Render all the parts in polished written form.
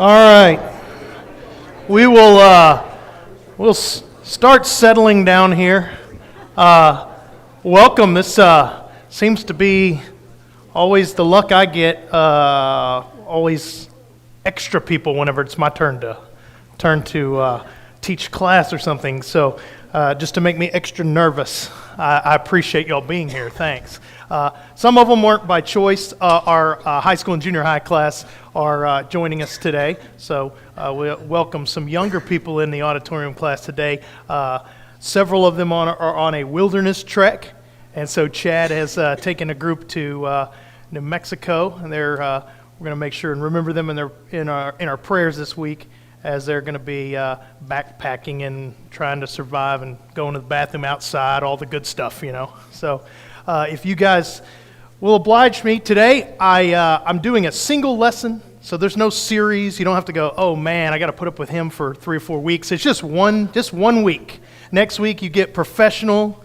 All right. We will start settling down here. Welcome. This seems to be always the luck I get. Always extra people whenever it's my turn to teach class or something. So just to make me extra nervous, I appreciate y'all being here. Thanks. Some of them weren't by choice. Our high school and junior high class are joining us today. So we welcome some younger people in the auditorium class today. Several of them are on a wilderness trek. And so Chad has taken a group to New Mexico. And we're going to make sure and remember them in our prayers this week, as they're going to be backpacking and trying to survive and going to the bathroom outside, all the good stuff, you know. So if you guys will oblige me today, I'm doing a single lesson, so there's no series. You don't have to go, oh man, I got to put up with him for 3 or 4 weeks. It's just one week. Next week you get professional.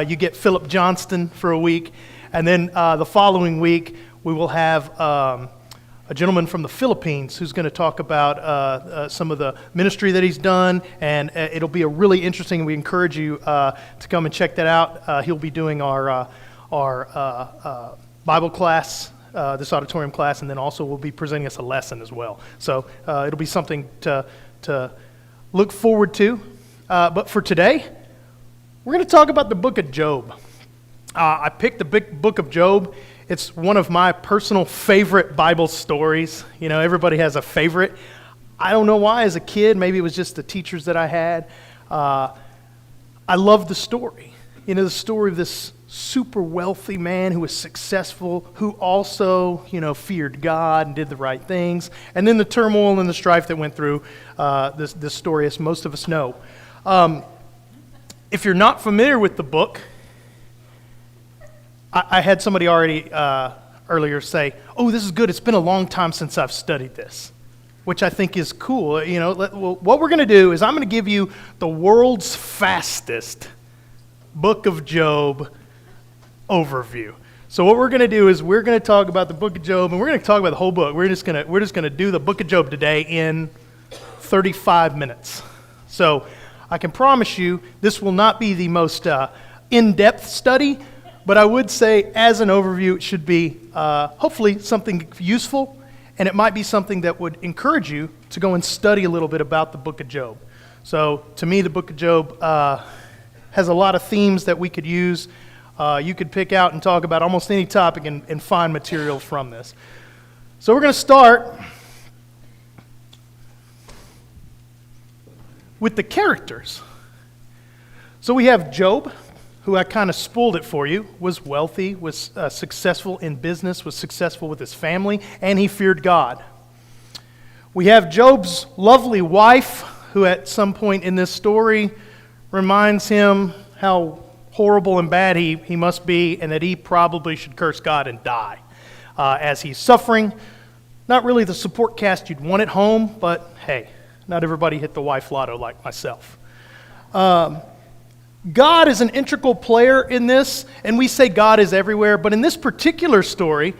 You get Philip Johnston for a week, and then the following week we will have a gentleman from the Philippines who's going to talk about some of the ministry that he's done, and it'll be a really interesting. We encourage you to come and check that out. He'll be doing our Bible class, this auditorium class, and then also will be presenting us a lesson as well. So it'll be something to look forward to. But for today, we're going to talk about the book of Job. I picked the big book of Job. It's one of my personal favorite Bible stories. You know, everybody has a favorite. I don't know why. As a kid, maybe it was just the teachers that I had. I love the story. You know, the story of this super wealthy man who was successful, who also, you know, feared God and did the right things. And then the turmoil and the strife that went through this story, as most of us know. If you're not familiar with the book, I had somebody already earlier say, oh, this is good. It's been a long time since I've studied this, which I think is cool. You know, what we're going to do is I'm going to give you the world's fastest book of Job overview. So what we're going to do is we're going to talk about the book of Job, and we're going to talk about the whole book. We're just going to do the book of Job today in 35 minutes. So I can promise you this will not be the most in-depth study, but I would say, as an overview, it should be hopefully something useful, and it might be something that would encourage you to go and study a little bit about the book of Job. So, to me, the book of Job has a lot of themes that we could use. You could pick out and talk about almost any topic and find material from this. So, we're going to start with the characters. So, we have Job, who I kind of spoiled it for you, was wealthy, was successful in business, was successful with his family, and he feared God. We have Job's lovely wife, who at some point in this story reminds him how horrible and bad he must be, and that he probably should curse God and die as he's suffering. Not really the support cast you'd want at home, but hey, not everybody hit the wife lotto like myself. God is an integral player in this, and we say God is everywhere, but in this particular story,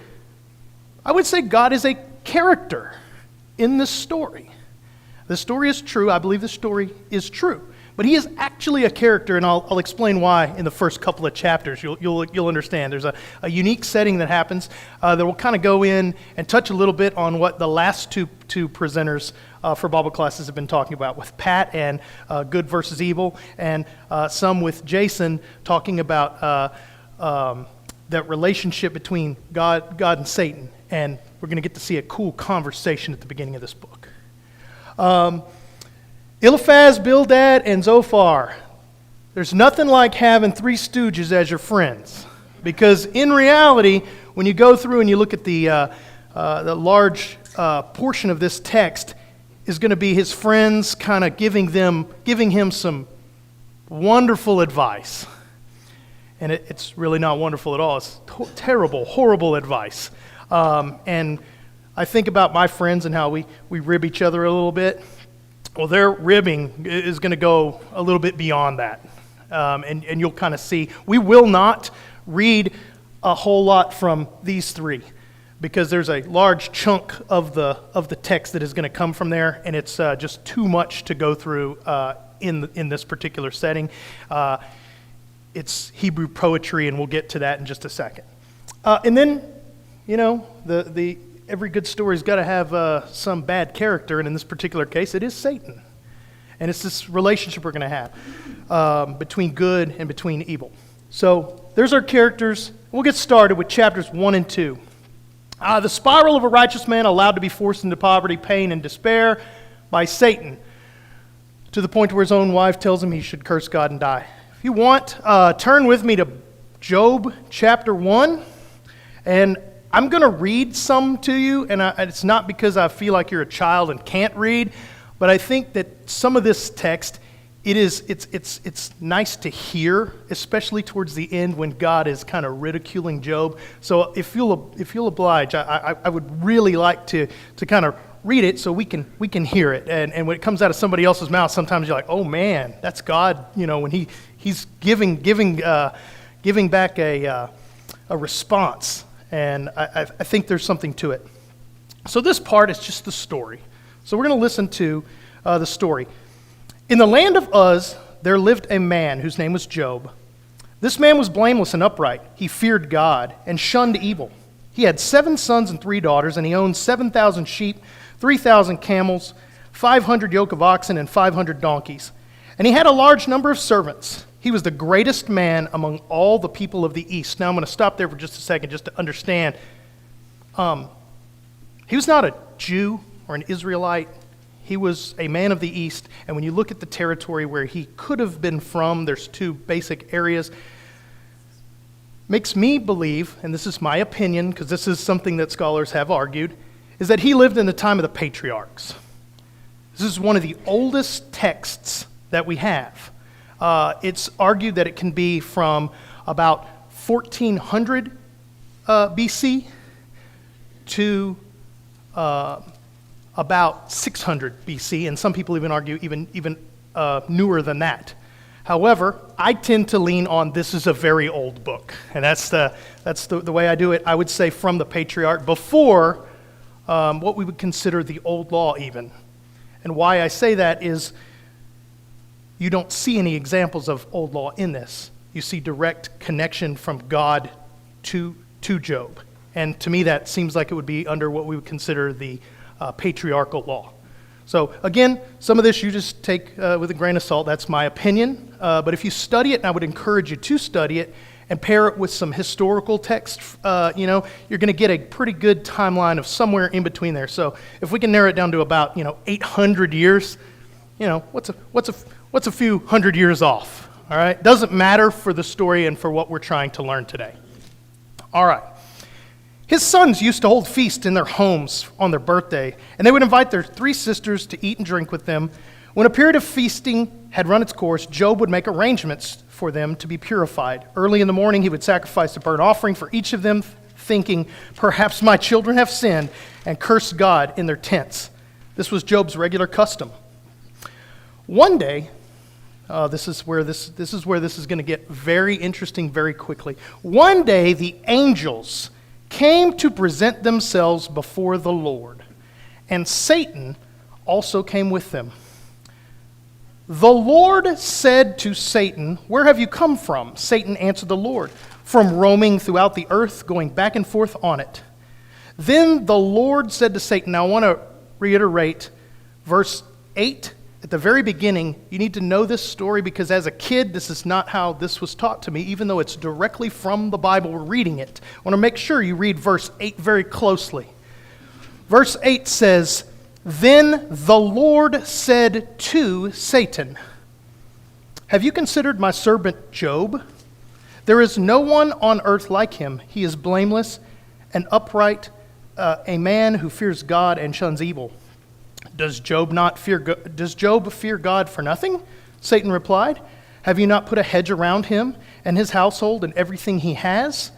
I would say God is a character in this story. The story is true. I believe the story is true. But he is actually a character, and I'll explain why in the first couple of chapters. You'll understand. There's a unique setting that happens that will kind of go in and touch a little bit on what the last two presenters for Bible classes have been talking about, with Pat and good versus evil, and some with Jason talking about that relationship between God and Satan. And we're going to get to see a cool conversation at the beginning of this book. Eliphaz, Bildad, and Zophar. There's nothing like having 3 stooges as your friends, because in reality, when you go through and you look at the large portion of this text, is going to be his friends kind of giving him some wonderful advice. And it's really not wonderful at all. It's terrible, horrible advice. And I think about my friends and how we rib each other a little bit. Well, their ribbing is going to go a little bit beyond that. And you'll kind of see. We will not read a whole lot from these 3. because there's a large chunk of the text that is going to come from there, and it's just too much to go through in this particular setting. It's Hebrew poetry, and we'll get to that in just a second. And then, the every good story's got to have some bad character, and in this particular case, it is Satan. And it's this relationship we're going to have between good and between evil. So there's our characters. We'll get started with chapters 1 and 2. The spiral of a righteous man allowed to be forced into poverty, pain, and despair by Satan, to the point where his own wife tells him he should curse God and die. If you want, turn with me to Job chapter 1, and I'm going to read some to you, and it's not because I feel like you're a child and can't read, but I think that some of this text, it's nice to hear, especially towards the end when God is kind of ridiculing Job. So if you'll oblige, I would really like to kind of read it so we can hear it. And when it comes out of somebody else's mouth, sometimes you're like, oh man, that's God. When he's giving back a response. And I think there's something to it. So this part is just the story. So we're going to listen to the story. In the land of Uz, there lived a man whose name was Job. This man was blameless and upright. He feared God and shunned evil. He had 7 sons and 3 daughters, and he owned 7,000 sheep, 3,000 camels, 500 yoke of oxen, and 500 donkeys. And he had a large number of servants. He was the greatest man among all the people of the East. Now I'm going to stop there for just a second just to understand. He was not a Jew or an Israelite. He was a man of the East, and when you look at the territory where he could have been from, there's 2 basic areas. Makes me believe, and this is my opinion, because this is something that scholars have argued, is that he lived in the time of the patriarchs. This is one of the oldest texts that we have. It's argued that it can be from about 1400 BC to about 600 BC, and some people even argue even newer than that. However, I tend to lean on this is a very old book, and that's the way I do it. I would say from the patriarch, before what we would consider the old law even. And why I say that is you don't see any examples of old law in this. You see direct connection from God to Job. And to me, that seems like it would be under what we would consider the patriarchal law. So again, some of this you just take with a grain of salt. That's my opinion. But if you study it, and I would encourage you to study it, and pair it with some historical text, you're going to get a pretty good timeline of somewhere in between there. So if we can narrow it down to about 800 years, what's a few hundred years off? All right, doesn't matter for the story and for what we're trying to learn today. All right. His sons used to hold feasts in their homes on their birthday, and they would invite their 3 sisters to eat and drink with them. When a period of feasting had run its course, Job would make arrangements for them to be purified. Early in the morning, he would sacrifice a burnt offering for each of them, thinking, perhaps my children have sinned, and curse God in their tents. This was Job's regular custom. One day, this is where this is going to get very interesting very quickly. One day, the angels came to present themselves before the Lord, and Satan also came with them. The Lord said to Satan, "Where have you come from?" Satan answered the Lord, "From roaming throughout the earth, going back and forth on it." Then the Lord said to Satan, now I want to reiterate verse 8. At the very beginning, you need to know this story because as a kid, this is not how this was taught to me, even though it's directly from the Bible, we're reading it. I want to make sure you read verse 8 very closely. Verse 8 says, "Then the Lord said to Satan, have you considered my servant Job? There is no one on earth like him. He is blameless and upright, a man who fears God and shuns evil. Does Job fear God for nothing?" Satan replied, "Have you not put a hedge around him and his household and everything he has?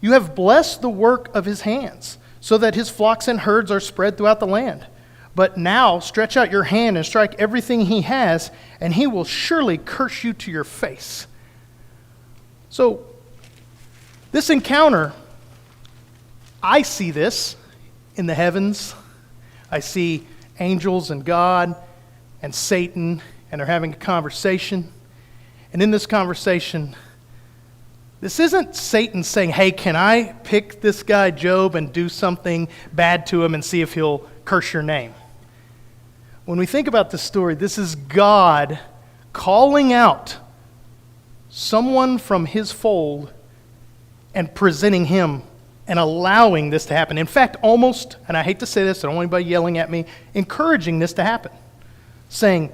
You have blessed the work of his hands, so that his flocks and herds are spread throughout the land. But now stretch out your hand and strike everything he has, and he will surely curse you to your face." So, this encounter I see this in the heavens. I see angels and God and Satan, and they're having a conversation. And in this conversation, this isn't Satan saying, hey, can I pick this guy Job and do something bad to him and see if he'll curse your name? When we think about this story, this is God calling out someone from his fold and presenting him and allowing this to happen. In fact, almost, and I hate to say this, I don't want anybody yelling at me, encouraging this to happen. Saying,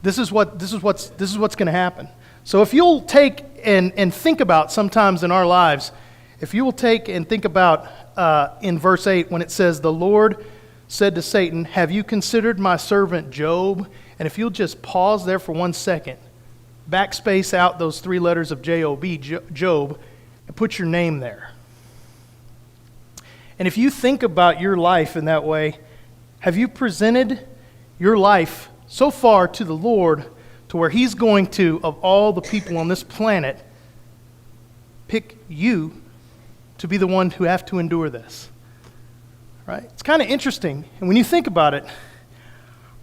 this is what's going to happen. So if you'll take and think about sometimes in our lives, if you will take and think about in verse 8 when it says, the Lord said to Satan, have you considered my servant Job? And if you'll just pause there for 1 second, backspace out those 3 letters of J-O-B, Job, and put your name there. And if you think about your life in that way, have you presented your life so far to the Lord to where he's going to, of all the people on this planet, pick you to be the one who have to endure this? Right? It's kind of interesting. And when you think about it,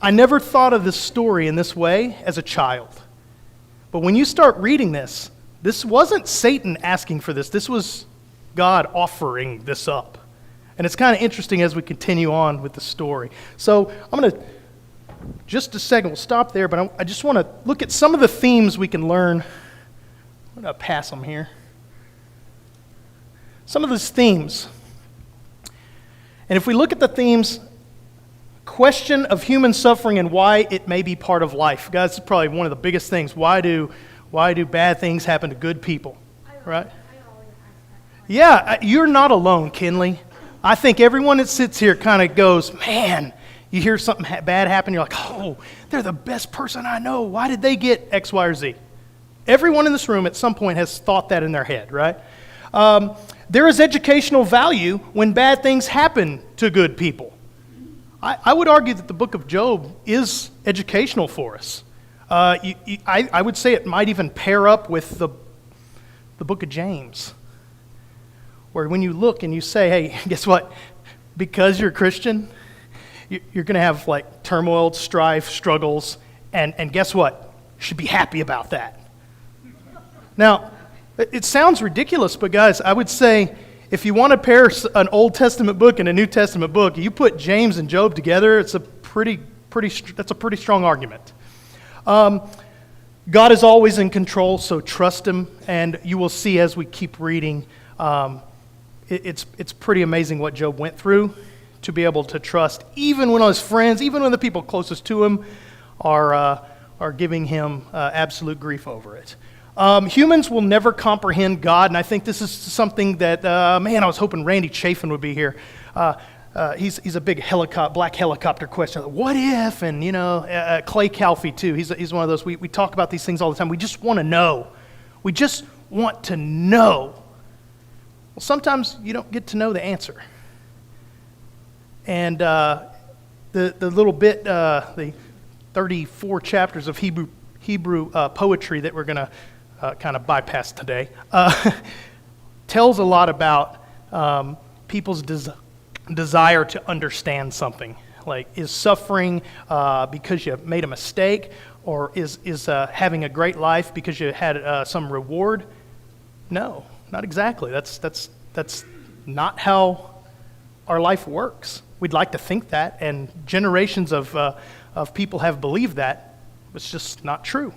I never thought of this story in this way as a child. But when you start reading this wasn't Satan asking for this. This was God offering this up. And it's kind of interesting as we continue on with the story. So I'm going to, just a second, we'll stop there, but I just want to look at some of the themes we can learn. I'm going to pass them here. Some of these themes. And if we look at the themes, question of human suffering and why it may be part of life. Guys, this is probably one of the biggest things. Why do bad things happen to good people? Right? Yeah, you're not alone, Kinley. I think everyone that sits here kind of goes, man, you hear something bad happen, you're like, oh, they're the best person I know. Why did they get X, Y, or Z? Everyone in this room at some point has thought that in their head, right? There is educational value when bad things happen to good people. I would argue that the book of Job is educational for us. I would say it might even pair up with the book of James, where when you look and you say, hey, guess what? Because you're a Christian, you're going to have like turmoil, strife, struggles, and guess what? You should be happy about that. Now, it sounds ridiculous, but guys, I would say if you want to pair an Old Testament book and a New Testament book, you put James and Job together, that's a pretty strong argument. God is always in control, so trust him, and you will see as we keep reading, it's pretty amazing what Job went through to be able to trust, even when his friends, even when the people closest to him are giving him absolute grief over it. Humans will never comprehend God, and I think this is something that, I was hoping Randy Chafin would be here. He's a big black helicopter question. What if? And, Clay Calfee, too. He's one of those. We talk about these things all the time. We just want to know. We just want to know. Well, sometimes you don't get to know the answer. And the little bit, the 34 chapters of Hebrew poetry that we're going to kind of bypass today, tells a lot about people's desire to understand something. Like, is suffering because you made a mistake, or is having a great life because you had some reward? No, not exactly. That's not how our life works. We'd like to think that, and generations of people have believed that. It's just not true.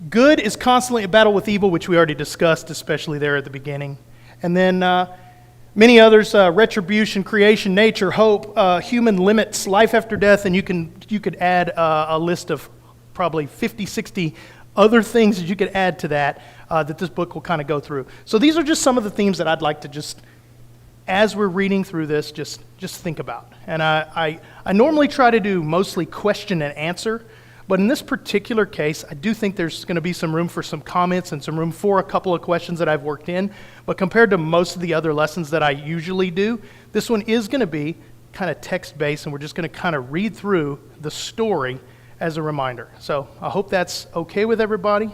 Good is constantly a battle with evil, which we already discussed, especially there at the beginning. And then many others, retribution, creation, nature, hope, human limits, life after death, and you could add a list of probably 50, 60 other things that you could add to that this book will kind of go through. So these are just some of the themes that I'd like to just, as we're reading through this, just think about. And I normally try to do mostly question and answer, but in this particular case, I do think there's going to be some room for some comments and some room for a couple of questions that I've worked in. But compared to most of the other lessons that I usually do, this one is going to be kind of text-based, and we're just going to kind of read through the story as a reminder. So I hope that's okay with everybody,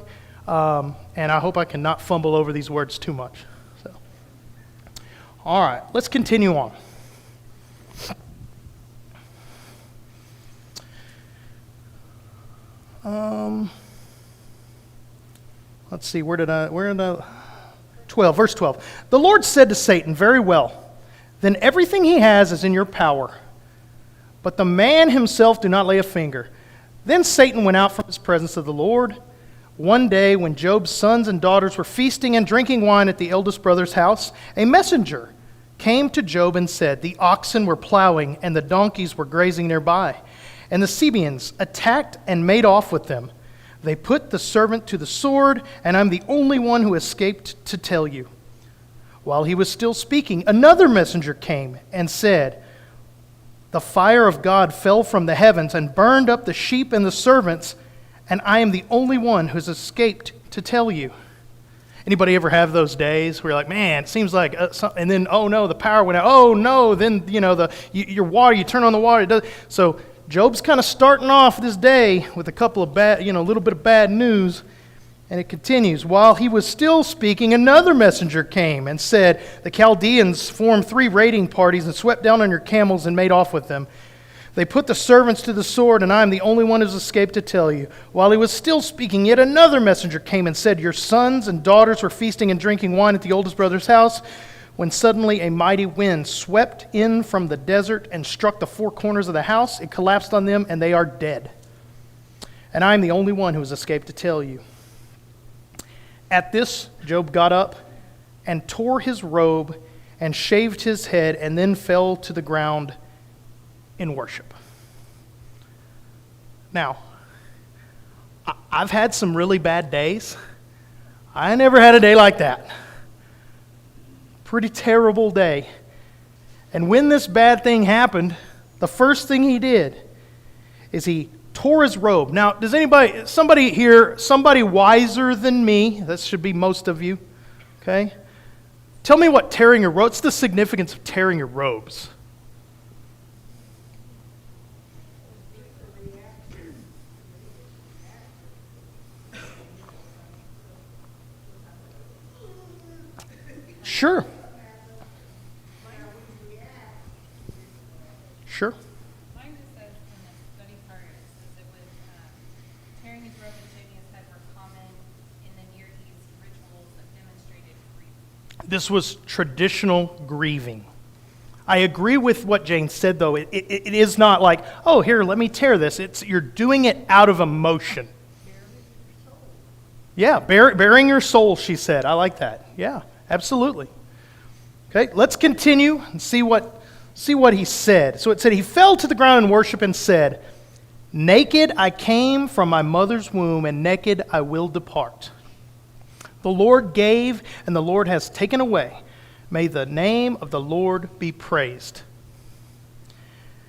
and I hope I can not fumble over these words too much. So, All right, let's continue on. Let's see, where did I 12, verse 12. The Lord said to Satan, "Very well, then everything he has is in your power, but the man himself do not lay a finger." Then Satan went out from his presence of the Lord. One day, when Job's sons and daughters were feasting and drinking wine at the eldest brother's house, a messenger came to Job and said, "The oxen were plowing and the donkeys were grazing nearby, and the Sabeans attacked and made off with them. They put the servant to the sword, and I'm the only one who escaped to tell you." While he was still speaking, another messenger came and said, "The fire of God fell from the heavens and burned up the sheep and the servants, and I am the only one who has escaped to tell you." Anybody ever have those days where you're like, man, it seems like, and then, oh no, the power went out. Oh no, then, your water, you turn on the water. It does. So Job's kind of starting off this day with a couple of bad, a little bit of bad news, and it continues. While he was still speaking, another messenger came and said, "The Chaldeans formed 3 raiding parties and swept down on your camels and made off with them. They put the servants to the sword, and I am the only one who's escaped to tell you." While he was still speaking, yet another messenger came and said, "Your sons and daughters were feasting and drinking wine at the oldest brother's house, when suddenly a mighty wind swept in from the desert and struck the 4 corners of the house. It collapsed on them, and they are dead. And I am the only one who has escaped to tell you." At this, Job got up and tore his robe and shaved his head, and then fell to the ground in worship. Now, I've had some really bad days. I never had a day like that. Pretty terrible day. And when this bad thing happened, the first thing he did is he tore his robe. Now, does somebody here, somebody wiser than me, that should be most of you, okay? Tell me what tearing your robe, what's the significance of tearing your robes? Sure. Sure. Mine just says in the study part, it says it was tearing his robe and shaving his head were common in the Near East rituals that demonstrated grief. This was traditional grieving. I agree with what Jane said, though. It is not like, oh, here, let me tear this. You're doing it out of emotion. Yeah, bearing your soul, she said. I like that. Yeah, absolutely. Okay, let's continue and see what he said. So it said, he fell to the ground in worship and said, "Naked I came from my mother's womb, and naked I will depart. The Lord gave, and the Lord has taken away. May the name of the Lord be praised."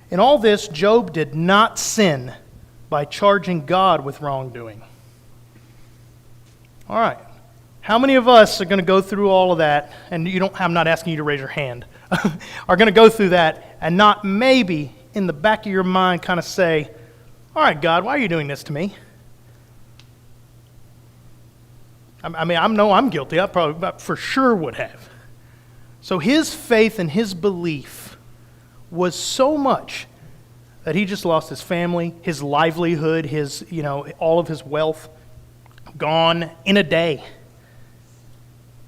In all this, Job did not sin by charging God with wrongdoing. All right. How many of us are going to go through all of that, and I'm not asking you to raise your hand, are going to go through that and not maybe in the back of your mind kind of say, "All right, God, why are you doing this to me?" I'm guilty. I probably for sure would have. So his faith and his belief was so much that he just lost his family, his livelihood, all of his wealth gone in a day.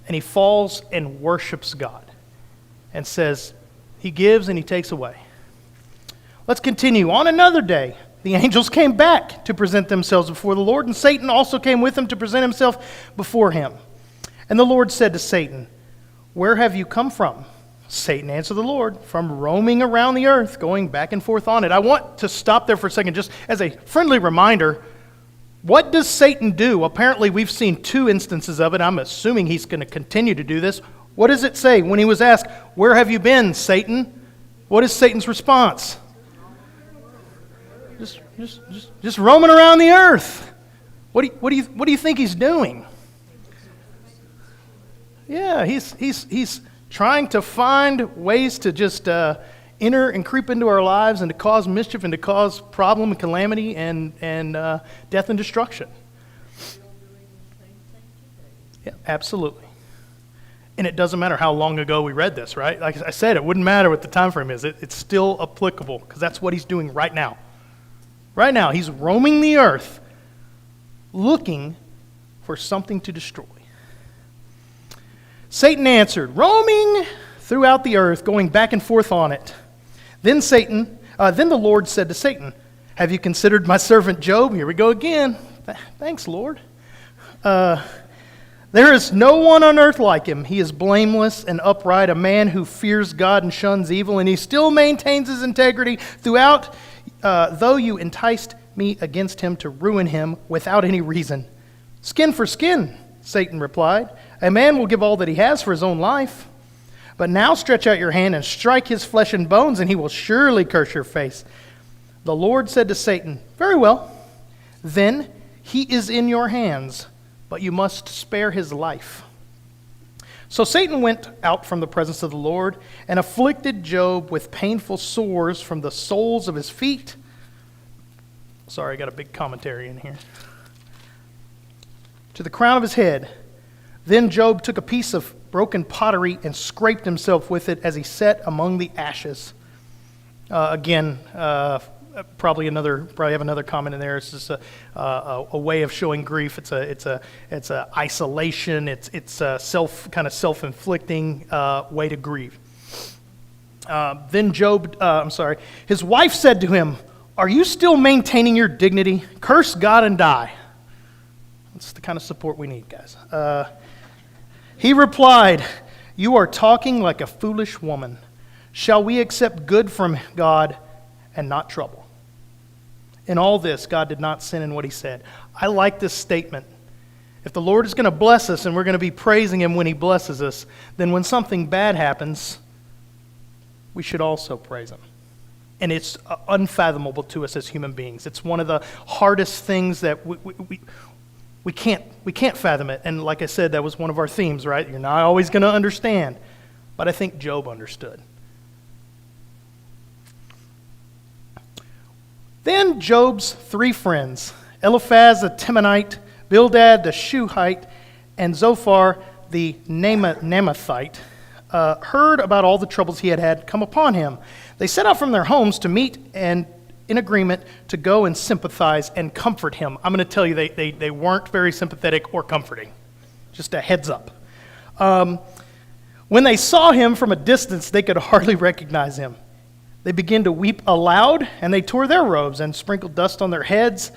And he falls and worships God and says, he gives and he takes away. Let's continue. On another day, the angels came back to present themselves before the Lord, and Satan also came with them to present himself before him. And the Lord said to Satan, "Where have you come from?" Satan answered the Lord, "From roaming around the earth, going back and forth on it." I want to stop there for a second, just as a friendly reminder. What does Satan do? Apparently, we've seen 2 instances of it. I'm assuming he's going to continue to do this. What does it say when he was asked, "Where have you been, Satan?" What is Satan's response? Just roaming around the earth. What do you think he's doing? Yeah, he's trying to find ways to just enter and creep into our lives and to cause mischief and to cause problem and calamity and death and destruction. Yeah, absolutely. And it doesn't matter how long ago we read this, right? Like I said, it wouldn't matter what the time frame is. It's still applicable because that's what he's doing right now. Right now, he's roaming the earth looking for something to destroy. Satan answered, roaming throughout the earth, going back and forth on it. Then the Lord said to Satan, have you considered my servant Job? Here we go again. Thanks, Lord. There is no one on earth like him. He is blameless and upright, a man who fears God and shuns evil, and he still maintains his integrity throughout, though you enticed me against him to ruin him without any reason. Skin for skin, Satan replied. A man will give all that he has for his own life. But now stretch out your hand and strike his flesh and bones, and he will surely curse your face. The Lord said to Satan, very well, then he is in your hands, but you must spare his life. So Satan went out from the presence of the Lord and afflicted Job with painful sores from the soles of his feet. Sorry, I got a big commentary in here. To the crown of his head. Then Job took a piece of broken pottery and scraped himself with it as he sat among the ashes. Probably have another comment in there. It's just a way of showing grief. It's a isolation. It's a self-inflicting way to grieve. His wife said to him, "Are you still maintaining your dignity? Curse God and die." That's the kind of support we need, guys. He replied, "You are talking like a foolish woman. Shall we accept good from God and not trouble?" In all this, God did not sin in what he said. I like this statement. If the Lord is going to bless us and we're going to be praising him when he blesses us, then when something bad happens, we should also praise him. And it's unfathomable to us as human beings. It's one of the hardest things that we can't fathom it. And like I said, that was one of our themes, right? You're not always going to understand. But I think Job understood. Then Job's three friends, Eliphaz the Temanite, Bildad the Shuhite, and Zophar the Naamathite, heard about all the troubles he had come upon him. They set out from their homes to meet and in agreement to go and sympathize and comfort him. I'm going to tell you, they weren't very sympathetic or comforting. Just a heads up. When they saw him from a distance, they could hardly recognize him. They began to weep aloud, and they tore their robes and sprinkled dust on their heads,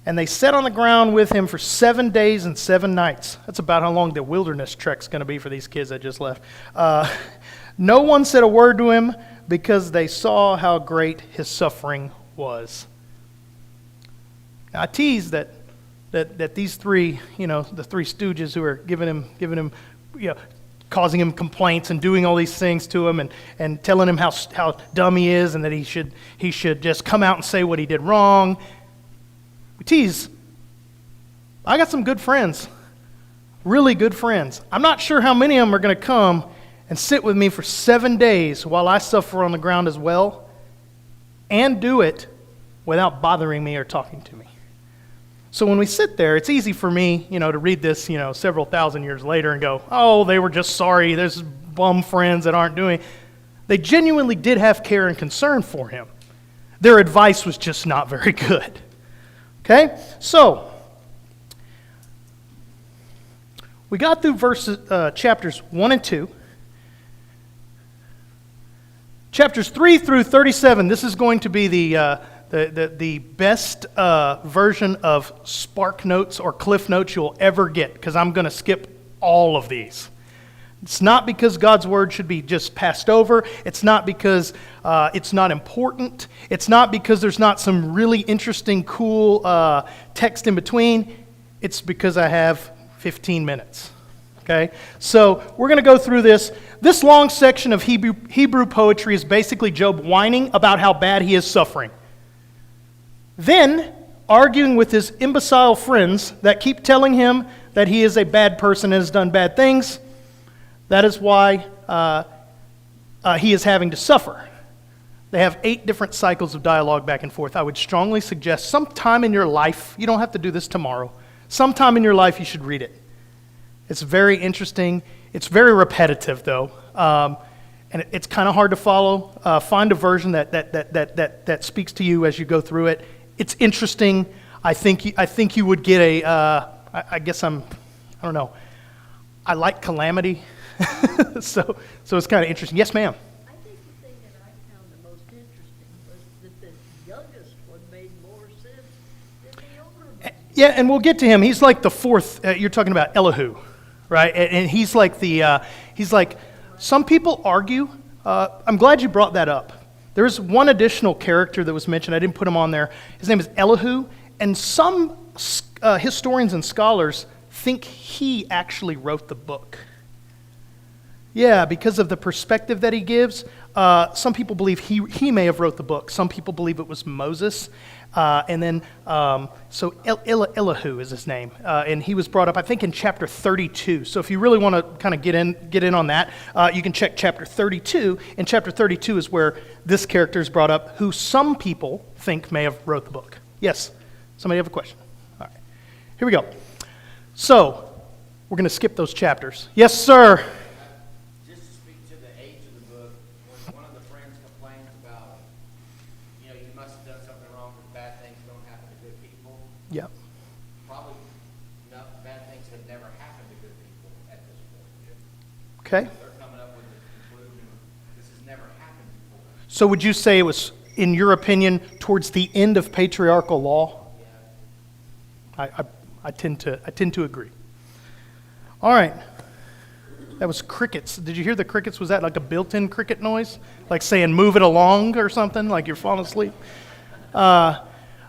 and they sat on the ground with him for 7 days and 7 nights. That's about how long the wilderness trek's going to be for these kids that just left. No one said a word to him because they saw how great his suffering was. Now, I tease that these three, the three stooges who are giving him, causing him complaints and doing all these things to him and telling him how dumb he is and that he should just come out and say what he did wrong. We tease. I got some good friends, really good friends. I'm not sure how many of them are going to come and sit with me for 7 days while I suffer on the ground as well, and do it without bothering me or talking to me. So when we sit there, it's easy for me, to read this, several thousand years later and go, oh, they were just sorry. There's bum friends that aren't doing. They genuinely did have care and concern for him. Their advice was just not very good. Okay? So, we got through chapters 1 and 2. Chapters 3 through 37, this is going to be the best version of Spark Notes or Cliff Notes you'll ever get, because I'm going to skip all of these. It's not because God's Word should be just passed over. It's not because it's not important. It's not because there's not some really interesting, cool text in between. It's because I have 15 minutes. Okay? So we're going to go through this. This long section of Hebrew poetry is basically Job whining about how bad he is suffering. Then, arguing with his imbecile friends that keep telling him that he is a bad person and has done bad things. That is why he is having to suffer. They have 8 different cycles of dialogue back and forth. I would strongly suggest sometime in your life, you don't have to do this tomorrow, sometime in your life you should read it. It's very interesting. It's very repetitive, though, and it's kind of hard to follow. Find a version that speaks to you as you go through it. It's interesting. I think you would get I don't know. I like calamity, so it's kind of interesting. Yes, ma'am. I think the thing that I found the most interesting was that the youngest one made more sense than the older one. Yeah, and we'll get to him. He's like the fourth. You're talking about Elihu, right? And he's like some people argue. I'm glad you brought that up. There's one additional character that was mentioned. I didn't put him on there. His name is Elihu, and some historians and scholars think he actually wrote the book. Yeah, because of the perspective that he gives. Some people believe he may have wrote the book. Some people believe it was Moses. Elihu is his name. And he was brought up, I think, in chapter 32. So if you really want to kind of get in on that, you can check chapter 32. And chapter 32 is where this character is brought up, who some people think may have wrote the book. Yes? Somebody have a question? All right. Here we go. So, we're going to skip those chapters. Yes, sir? Just to speak to the age of the book, when one of the friends complains about, you must have done something wrong because bad things don't happen to good people, Yeah. probably bad things have never happened to good people at this point. Okay. They're coming up with the conclusion, this has never happened before. So would you say it was, in your opinion, towards the end of patriarchal law? Yeah. I tend to agree. All right. That was crickets. Did you hear the crickets? Was that like a built-in cricket noise? Like saying move it along or something, like you're falling asleep? All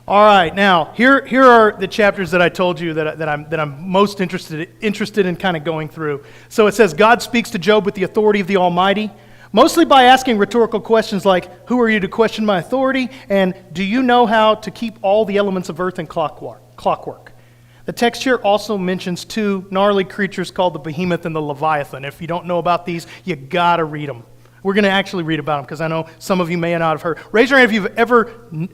right. Now, here are the chapters that I told you that I'm most interested in kind of going through. So it says God speaks to Job with the authority of the Almighty, mostly by asking rhetorical questions like, who are you to question my authority? And do you know how to keep all the elements of earth in clockwork? The text here also mentions two gnarly creatures called the behemoth and the leviathan. If you don't know about these, you gotta read them. We're going to actually read about them because I know some of you may not have heard. Raise your hand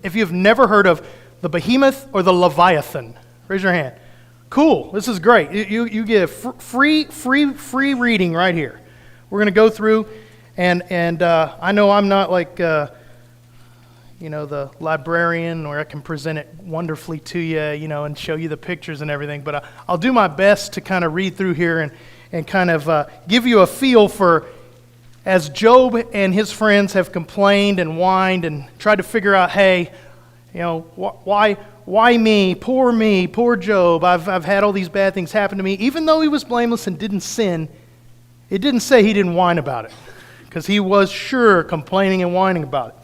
if you've never heard of the behemoth or the leviathan. Raise your hand. Cool. This is great. You get free reading right here. We're going to go through, and I know I'm not like the librarian, or I can present it wonderfully to you, and show you the pictures and everything. But I'll do my best to kind of read through here and kind of give you a feel for, as Job and his friends have complained and whined and tried to figure out, hey, why me, poor Job? I've had all these bad things happen to me. Even though he was blameless and didn't sin, it didn't say he didn't whine about it, because he was sure complaining and whining about it.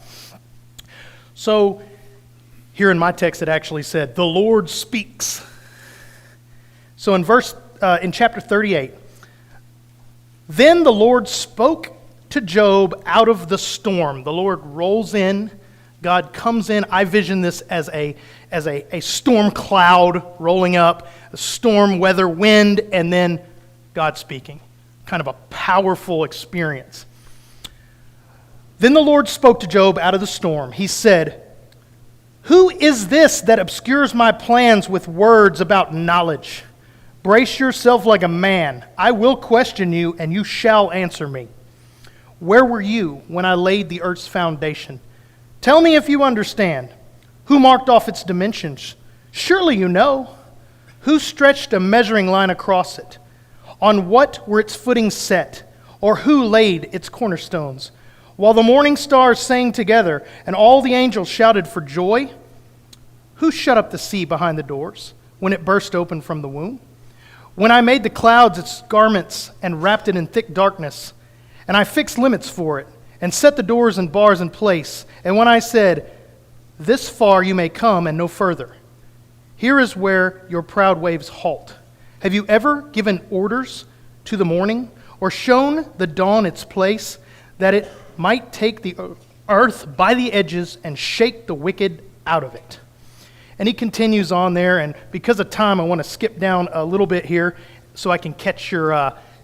So, here in my text it actually said, the Lord speaks. So in chapter 38, then the Lord spoke to Job out of the storm. The Lord rolls in, God comes in. I vision this as a storm cloud rolling up, a storm weather wind, and then God speaking. Kind of a powerful experience. Then the Lord spoke to Job out of the storm. He said, who is this that obscures my plans with words about knowledge? Brace yourself like a man. I will question you, and you shall answer me. Where were you when I laid the earth's foundation? Tell me if you understand. Who marked off its dimensions? Surely you know. Who stretched a measuring line across it? On what were its footings set? Or who laid its cornerstones? While the morning stars sang together and all the angels shouted for joy, who shut up the sea behind the doors when it burst open from the womb? When I made the clouds its garments and wrapped it in thick darkness, and I fixed limits for it and set the doors and bars in place, and when I said, this far you may come and no further, here is where your proud waves halt. Have you ever given orders to the morning or shown the dawn its place, that it might take the earth by the edges and shake the wicked out of it? And he continues on there, and because of time, I want to skip down a little bit here so I can catch your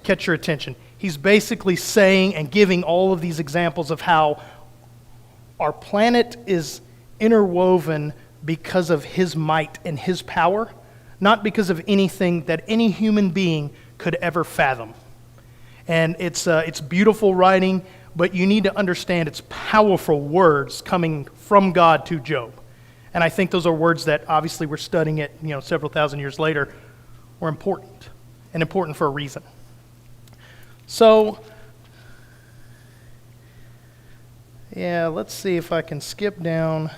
attention. He's basically saying and giving all of these examples of how our planet is interwoven because of his might and his power, not because of anything that any human being could ever fathom. And it's beautiful writing, but you need to understand it's powerful words coming from God to Job. And I think those are words that obviously we're studying it, several thousand years later, were important, and important for a reason. So, yeah, let's see if I can skip down.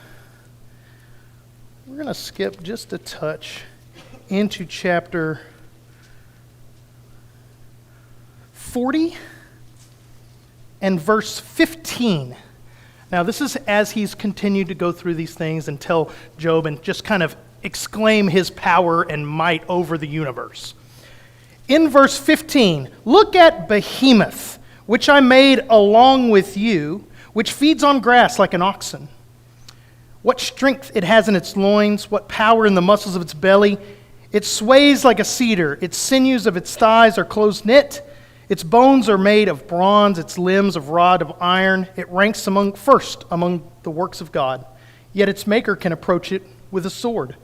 We're going to skip just a touch into chapter 40 and verse 15. Now, this is as he's continued to go through these things and tell Job and just kind of exclaim his power and might over the universe. In verse 15, look at Behemoth, which I made along with you, which feeds on grass like an oxen. What strength it has in its loins, what power in the muscles of its belly. It sways like a cedar, its sinews of its thighs are close knit. Its bones are made of bronze, its limbs of rod of iron. It ranks first among the works of God. Yet its maker can approach it with a sword.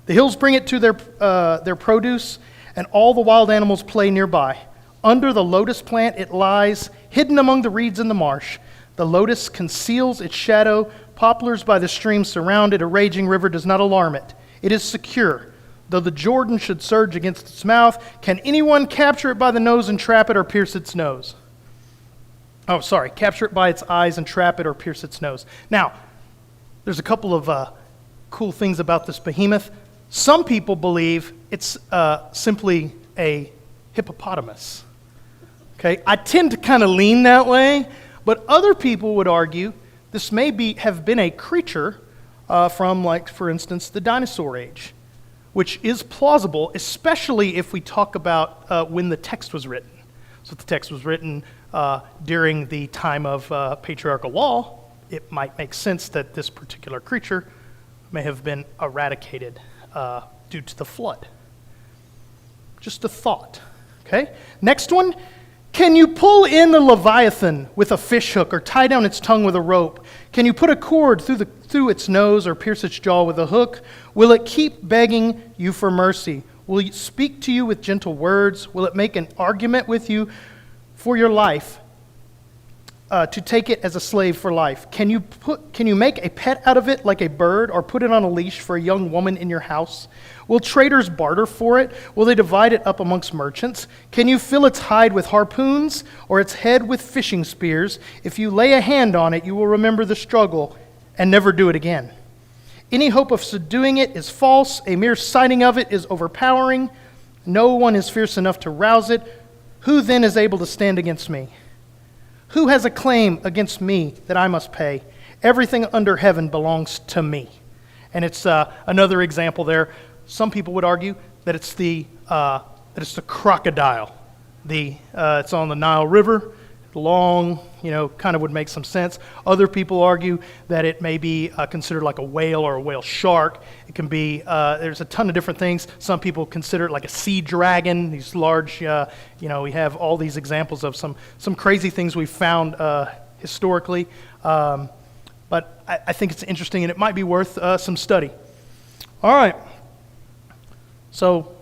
The hills bring it to their produce, and all the wild animals play nearby. Under the lotus plant it lies, hidden among the reeds in the marsh. The lotus conceals its shadow. Poplars by the stream surround it. A raging river does not alarm it. It is secure. Though the Jordan should surge against its mouth, can anyone capture it by the nose and trap it or pierce its nose? Capture it by its eyes and trap it or pierce its nose. Now, there's a couple of cool things about this behemoth. Some people believe it's simply a hippopotamus. Okay, I tend to kind of lean that way, but other people would argue this may have been a creature from, like, for instance, the dinosaur age, which is plausible, especially if we talk about when the text was written. So if the text was written during the time of patriarchal law, it might make sense that this particular creature may have been eradicated due to the flood. Just a thought, okay? Next one, can you pull in the Leviathan with a fishhook or tie down its tongue with a rope? Can you put a cord through its nose or pierce its jaw with a hook? Will it keep begging you for mercy? Will it speak to you with gentle words? Will it make an argument with you for your life, to take it as a slave for life? Can you make a pet out of it like a bird, or put it on a leash for a young woman in your house? Will traders barter for it? Will they divide it up amongst merchants? Can you fill its hide with harpoons, or its head with fishing spears? If you lay a hand on it, you will remember the struggle and never do it again. Any hope of subduing it is false. A mere sighting of it is overpowering. No one is fierce enough to rouse it. Who then is able to stand against me? Who has a claim against me that I must pay? Everything under heaven belongs to me. And it's another example there. Some people would argue that it's the crocodile. It's on the Nile River, long, kind of would make some sense. Other people argue that it may be considered like a whale or a whale shark. It can be, there's a ton of different things. Some people consider it like a sea dragon, these large, we have all these examples of some crazy things we've found historically. But I think it's interesting, and it might be worth some study. All right. So,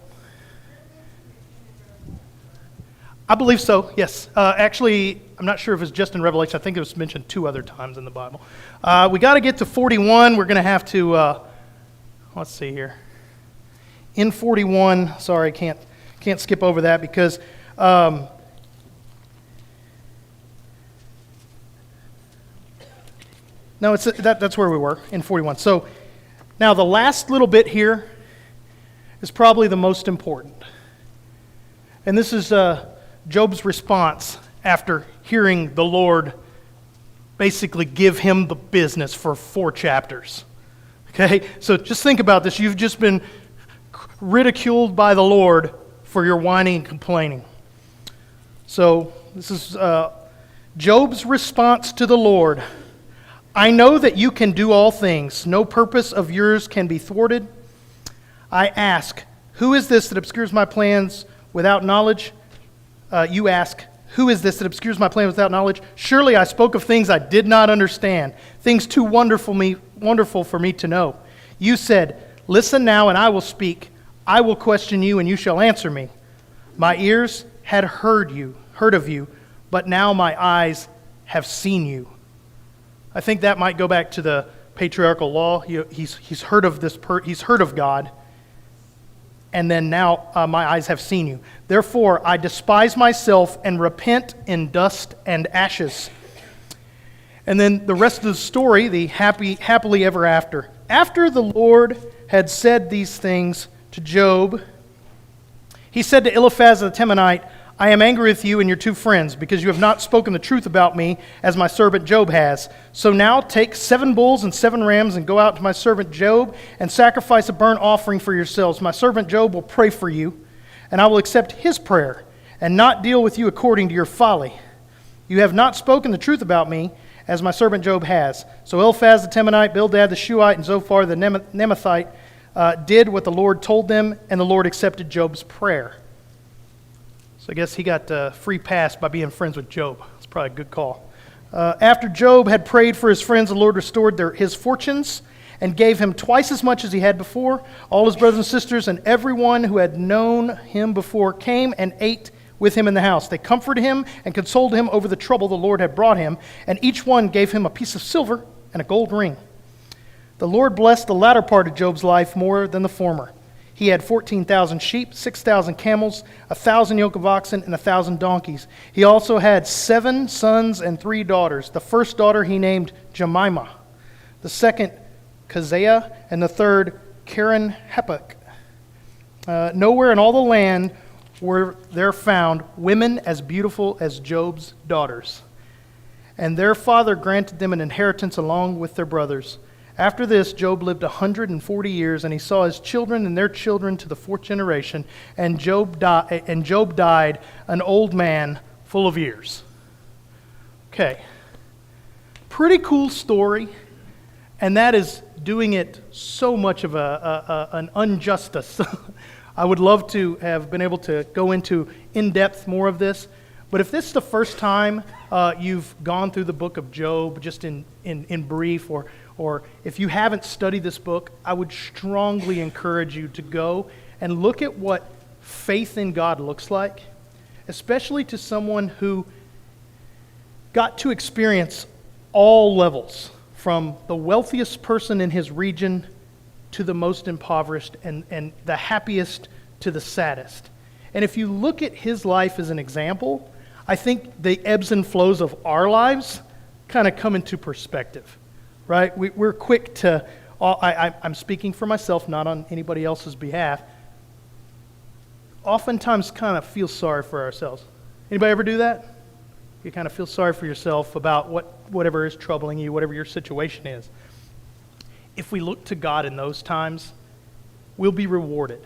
I believe so, yes. Actually, I'm not sure if it's just in Revelation. I think it was mentioned 2 other times in the Bible. We got to get to 41. We're going to have to, let's see here. In 41, sorry, can't skip over that because no, that's where we were, in 41. So, now the last little bit here is probably the most important. And this is Job's response after hearing the Lord basically give him the business for 4 chapters. Okay? So just think about this. You've just been ridiculed by the Lord for your whining and complaining. So this is Job's response to the Lord. I know that you can do all things. No purpose of yours can be thwarted. I ask, who is this that obscures my plans without knowledge? You ask, who is this that obscures my plans without knowledge? Surely I spoke of things I did not understand, things too wonderful for me to know. You said, listen now and I will speak. I will question you and you shall answer me. My ears had heard of you, but now my eyes have seen you. I think that might go back to the patriarchal law. He's heard of he's heard of God, and then now my eyes have seen you. Therefore, I despise myself and repent in dust and ashes. And then the rest of the story, the happily ever after. After the Lord had said these things to Job, he said to Eliphaz the Temanite, I am angry with you and your two friends, because you have not spoken the truth about me, as my servant Job has. So now take 7 bulls and 7 rams and go out to my servant Job and sacrifice a burnt offering for yourselves. My servant Job will pray for you, and I will accept his prayer and not deal with you according to your folly. You have not spoken the truth about me, as my servant Job has. So Eliphaz the Temanite, Bildad the Shuhite, and Zophar the Nemathite did what the Lord told them, and the Lord accepted Job's prayer. So I guess he got a free pass by being friends with Job. It's probably a good call. After Job had prayed for his friends, the Lord restored his fortunes and gave him twice as much as he had before. All his brothers and sisters and everyone who had known him before came and ate with him in the house. They comforted him and consoled him over the trouble the Lord had brought him, and each one gave him a piece of silver and a gold ring. The Lord blessed the latter part of Job's life more than the former. He had 14,000 sheep, 6,000 camels, 1,000 yoke of oxen, and 1,000 donkeys. He also had 7 sons and 3 daughters. The first daughter he named Jemimah, the second Keziah, and the third Karen Hapuk. Nowhere in all the land were there found women as beautiful as Job's daughters. And their father granted them an inheritance along with their brothers. After this, Job lived 140 years, and he saw his children and their children to the 4th generation, and Job died an old man full of years. Okay. Pretty cool story, and that is doing it so much of an injustice. I would love to have been able to go into in-depth more of this, but if this is the first time you've gone through the book of Job, just in brief, or if you haven't studied this book, I would strongly encourage you to go and look at what faith in God looks like, especially to someone who got to experience all levels, from the wealthiest person in his region to the most impoverished, and the happiest to the saddest. And if you look at his life as an example, I think the ebbs and flows of our lives kind of come into perspective, right? We're quick to, I'm speaking for myself, not on anybody else's behalf, oftentimes kind of feel sorry for ourselves. Anybody ever do that? You kind of feel sorry for yourself about whatever is troubling you, whatever your situation is. If we look to God in those times, we'll be rewarded.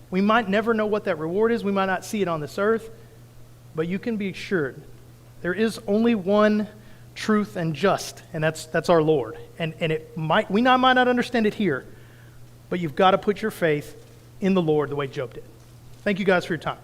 We might never know what that reward is. We might not see it on this earth, but you can be assured there is only one truth and just, and that's our Lord. And we might not understand it here, but you've got to put your faith in the Lord the way Job did. Thank you guys for your time.